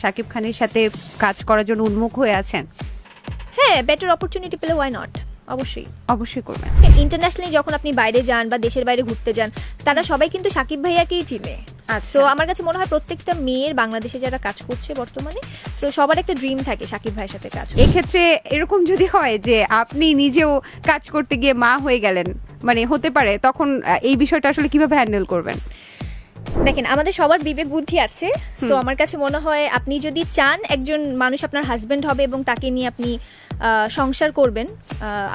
শাকিব খানের সাথে কাজ করার জন্য উন্মুখ হয়ে আছেন? হ্যাঁ, বেটার অপরচুনিটি পেলে ওয়াই নট, অবশ্যই করবেন। ইন্টারন্যাশনালি যখন আপনি বাইরে যান বা দেশের বাইরে ঘুরতে যান, তারা সবাই কিন্তু শাকিব ভাইয়াকেই চিনে। সো আমার কাছে মনে হয় প্রত্যেকটা মেয়ের বাংলাদেশে যারা কাজ করছে বর্তমানে, সো সবার একটা ড্রিম থাকে শাকিব ভাইয়ের সাথে কাজ। এক্ষেত্রে এরকম যদি হয় যে আপনি নিজেও কাজ করতে গিয়ে মা হয়ে গেলেন, মানে হতে পারে, তখন এই বিষয়টা আসলে কিভাবে হ্যান্ডেল করবেন? দেখেন, আমাদের সবার বিবেক বুদ্ধি আছে। সো আমার কাছে মনে হয় আপনি যদি চান একজন মানুষ আপনার হাজবেন্ড হবে এবং তাকে নিয়ে আপনি সংসার করবেন,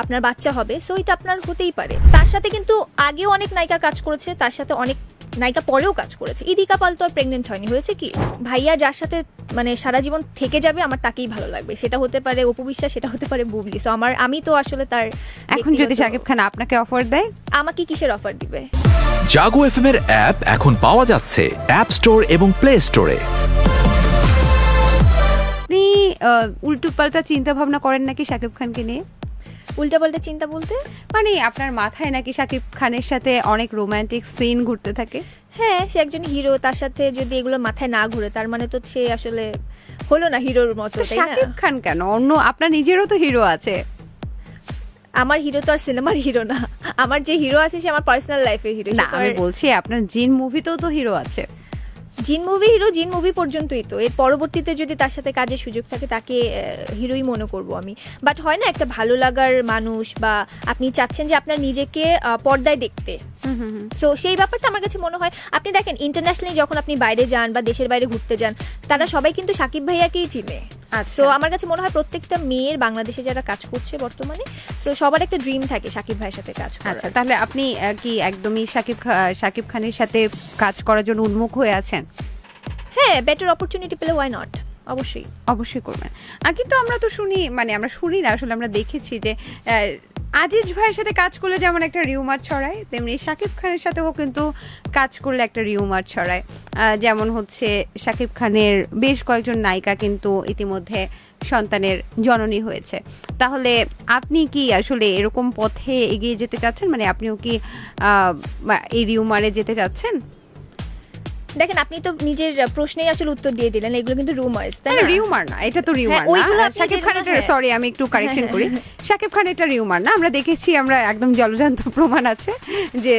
আপনার বাচ্চা হবে, সো এটা আপনার হতেই পারে। তার সাথে কিন্তু আগেও অনেক নায়িকা কাজ করেছে, তার সাথে অনেক নায়িকা পরেও কাজ করেছে। ইদিকা পাল তো আর প্রেগনেন্ট হয়নি, হয়েছে কি? ভাইয়া যার সাথে মানে সারা জীবন থেকে যাবে আমার তাকেই ভালো লাগবে, সেটা হতে পারে অপু বিশ্বাস, সেটা হতে পারে বুবলি। সো আমি তো আসলে তার। এখন যদি শাকিব খান আপনাকে অফার দেয়, আমাকে কিসের অফার দিবে? জাগো এফএম এর অ্যাপ এখন পাওয়া যাচ্ছে অ্যাপ স্টোর এবং প্লে স্টোরে। আপনি উল্টোপাল্টা চিন্তা ভাবনা করেন নাকি শাকিব খানকে নিয়ে? উল্টাপাল্টা চিন্তা বলতে মানে আপনার মাথায় নাকি শাকিব খানের সাথে অনেক রোমান্টিক সিন ঘুরতে থাকে? হ্যাঁ, সে একজন হিরো, তার সাথে যদি এগুলো মাথায় না ঘুরে তার মানে তো সে আসলে হলো না হিরোর মতো, তাই না? শাকিব খান কেন, অন্য আপনার নিজেরও তো হিরো আছে। আমার হিরো তো আর সিনেমার হিরো না, আমার যে হিরো আছে সে আমার পার্সোনাল লাইফের হিরো। না, আমি বলছি আপনার জিন মুভিতেও তো হিরো আছে। জিন মুভি পর্যন্তই তো, এর পরবর্তীতে যদি তার সাথে কাজের সুযোগ থাকে তাকে হিরোই মনে করব আমি। বাট হয় না একটা ভালো লাগার মানুষ, বা আপনি চাচ্ছেন যে আপনার নিজেকে পর্দায় দেখতে, সো সেই ব্যাপারটা আমার কাছে মনে হয়। আপনি দেখেন ইন্টারন্যাশনালি যখন আপনি বাইরে যান বা দেশের বাইরে ঘুরতে যান, তারা সবাই কিন্তু শাকিব ভাইয়াকেই চিনে। সো আমার কাছে মনে হয় প্রত্যেকটা মেয়ের বাংলাদেশে যারা কাজ করছে বর্তমানে, সো সবার একটা ড্রিম থাকে শাকিব ভাইয়ের সাথে কাজ করার। আচ্ছা, তাহলে আপনি কি একদমই শাকিব খানের সাথে কাজ করার জন্য উন্মুখ হয়ে আছেন? হ্যাঁ, বেটার অপরচুনিটি পেলে ওয়াই নট, অবশ্যই করবেন। কিন্তু আমরা তো শুনি, মানে আমরা শুনি না আসলে, আমরা দেখেছি যে আজিজ ভাইয়ের সাথে কাজ করলে যেমন একটা রিউমার ছড়ায়, তেমনি শাকিব খানের সাথেও কিন্তু কাজ করলে একটা রিউমার ছড়ায়। যেমন হচ্ছে শাকিব খানের বেশ কয়েকজন নায়িকা কিন্তু ইতিমধ্যে সন্তানের জননী হয়েছে। তাহলে আপনি কি আসলে এরকম পথে এগিয়ে যেতে চাচ্ছেন? মানে আপনিও কি এই রিউমারে যেতে চাচ্ছেন? দেখেন, আপনি তো নিজের প্রশ্নেই আসলে উত্তর দিয়ে দিলেন, এগুলো কিন্তু রুমার্স, তাই না? রিউমার না, এটা তো রিউমার না। শাকিব খান এটা, সরি আমি একটু কারেকশন করি, শাকিব খান এটা রিউমার না। আমরা দেখেছি, আমরা একদম জলজান্ত প্রমাণ আছে যে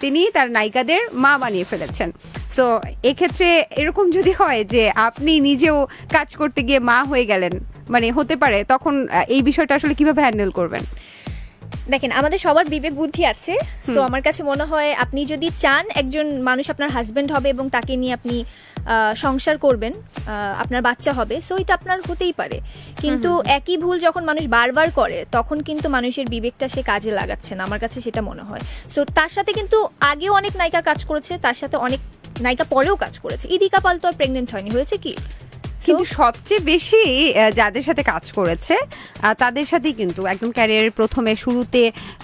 তিনি তার নায়িকাদের মা বানিয়ে ফেলেছেন। সো এক্ষেত্রে এরকম যদি হয় যে আপনি নিজেও কাজ করতে গিয়ে মা হয়ে গেলেন, মানে হতে পারে, তখন এই বিষয়টা আসলে কিভাবে হ্যান্ডেল করবেন? দেখেন, আমাদের সবার বিবেক বুদ্ধি আছে। সো আমার কাছে মনে হয় আপনি যদি চান একজন মানুষ আপনার হাজবেন্ড হবে এবং তাকে নিয়ে আপনি সংসার করবেন, আপনার বাচ্চা হবে, সো এটা আপনার হতেই পারে। কিন্তু একই ভুল যখন মানুষ বারবার করে তখন কিন্তু মানুষের বিবেকটা সে কাজে লাগাচ্ছে না, আমার কাছে সেটা মনে হয়। সো তার সাথে কিন্তু আগেও অনেক নায়িকা কাজ করেছে, তার সাথে অনেক নায়িকা পরেও কাজ করেছে। ইদিকা পাল তো আর প্রেগনেন্ট হয়নি, হয়েছে কি? কিন্তু সবচেয়ে বেশি যাদের সাথে কাজ করেছে তাদের সাথেই কিন্তু একদম ক্যারিয়ারের প্রথমে শুরুতে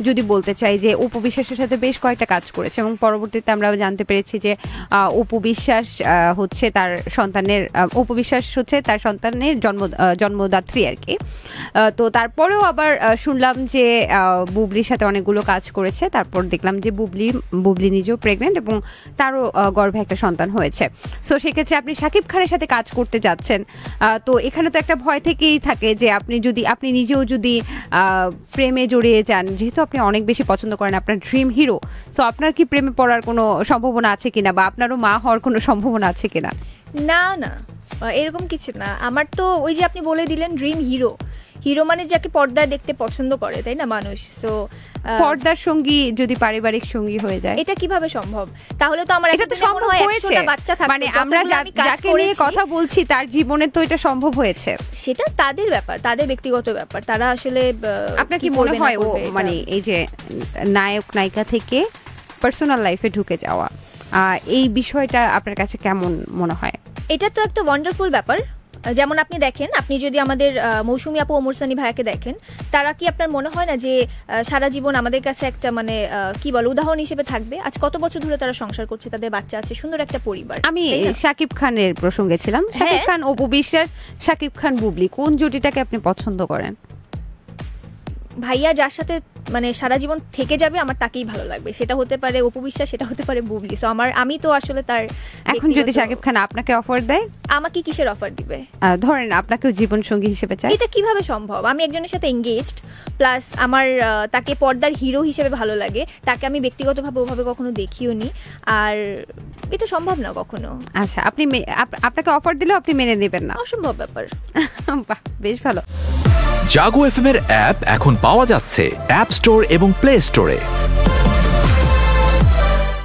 যদি বলতে চাই যে অপু বিশ্বাসের সাথে বেশ কয়েকটা কাজ করেছে, এবং পরবর্তীতে আমরা জানতে পেরেছি যে অপু বিশ্বাস হচ্ছে তার সন্তানের জন্মদাত্রী আর কি। তো তারপরেও আবার শুনলাম যে বুবলির সাথে অনেকগুলো কাজ করেছে, তারপর দেখলাম যে বুবলি নিজেও প্রেগনেন্ট এবং তারও গর্ভে একটা সন্তান হয়েছে। সো সেক্ষেত্রে আপনি শাকিব খানের সাথে কাজ করতে যাচ্ছেন, তো এখানে তো একটা ভয় থেকেই থাকে যে আপনি নিজেও যদি প্রেমে জড়িয়ে যান, যেহেতু আপনি অনেক বেশি পছন্দ করেন আপনার ড্রিম হিরো, সো আপনার কি প্রেমে পড়ার কোনো সম্ভাবনা আছে কিনা, বা আপনারও মা হওয়ার কোনো সম্ভাবনা আছে কিনা? না, এরকম কিছু না। আমার তো ওই যে আপনি বলে দিলেন ড্রিম হিরো মানে যাকে পর্দায় দেখতে পছন্দ করে, তাই না মানুষ? সো পর্দার সঙ্গী যদি পারিবারিক সঙ্গী হয়ে যায়, এটা কিভাবে সম্ভব? তাহলে তো আমার এটা তো সম্ভব হয়েছে, মানে আমরা যাকে নিয়ে কথা বলছি তার জীবনে তো এটা সম্ভব হয়েছে। সেটা তাদের ব্যাপার, তাদের ব্যক্তিগত ব্যাপার, তারা আসলে। আপনার কি মনে হয় ও মানে এই যে নায়ক নায়িকা থেকে পার্সোনাল লাইফে ঢুকে যাওয়া, এই বিষয়টা আপনার কাছে কেমন মনে হয়? এটা তো একটা ওয়ান্ডারফুল ব্যাপার। যেমন আপনি দেখেন, আপনি যদি আমাদের মৌসুমী আপু, ওমর সানি ভাইয়াকে দেখেন, তারা কি আপনার মনে হয় না যে সারা জীবন আমাদের কাছে একটা মানে কি বল উদাহরণ হিসেবে থাকবে? আজ কত বছর ধরে তারা সংসার করছে, তাদের বাচ্চা আছে, সুন্দর একটা পরিবার। আমি শাকিব খানের প্রসঙ্গে ছিলাম। শাকিব খান, অপু বিশ্বাস, শাকিব খান, বুবলি, কোন জুটিটাকে আপনি পছন্দ করেন? ভাইয়া যার সাথে মানে সারা জীবন থেকে যাবে, আমার তাকেই ভালো লাগবে। সেটা হতে পারে অপু বিশ্বাস, সেটা হতে পারে বুবলি। সো আমি তো আসলে তার এখন যদি শাকিব খান আপনাকে অফার দেয়, আমাকে কিসের অফার দিবে? ধরেন আপনাকেও জীবন সঙ্গী হিসেবে চাই, এটা কিভাবে সম্ভব? আমি একজনের সাথে এঙ্গেজড, প্লাস আমার তাকে পর্দার হিরো হিসেবে ভালো লাগে, তাকে আমি ব্যক্তিগতভাবে ওভাবে কখনো দেখিও নি, আর এটা সম্ভব না কখনো। আচ্ছা, আপনাকে অফার দিলেও আপনি মেনে নেবেন না? অসম্ভব ব্যাপার। বাহ, বেশ ভালো। জাগো এফএম এর অ্যাপ এখন পাওয়া যাচ্ছে অ্যাপ স্টোর এবং প্লে স্টোরে।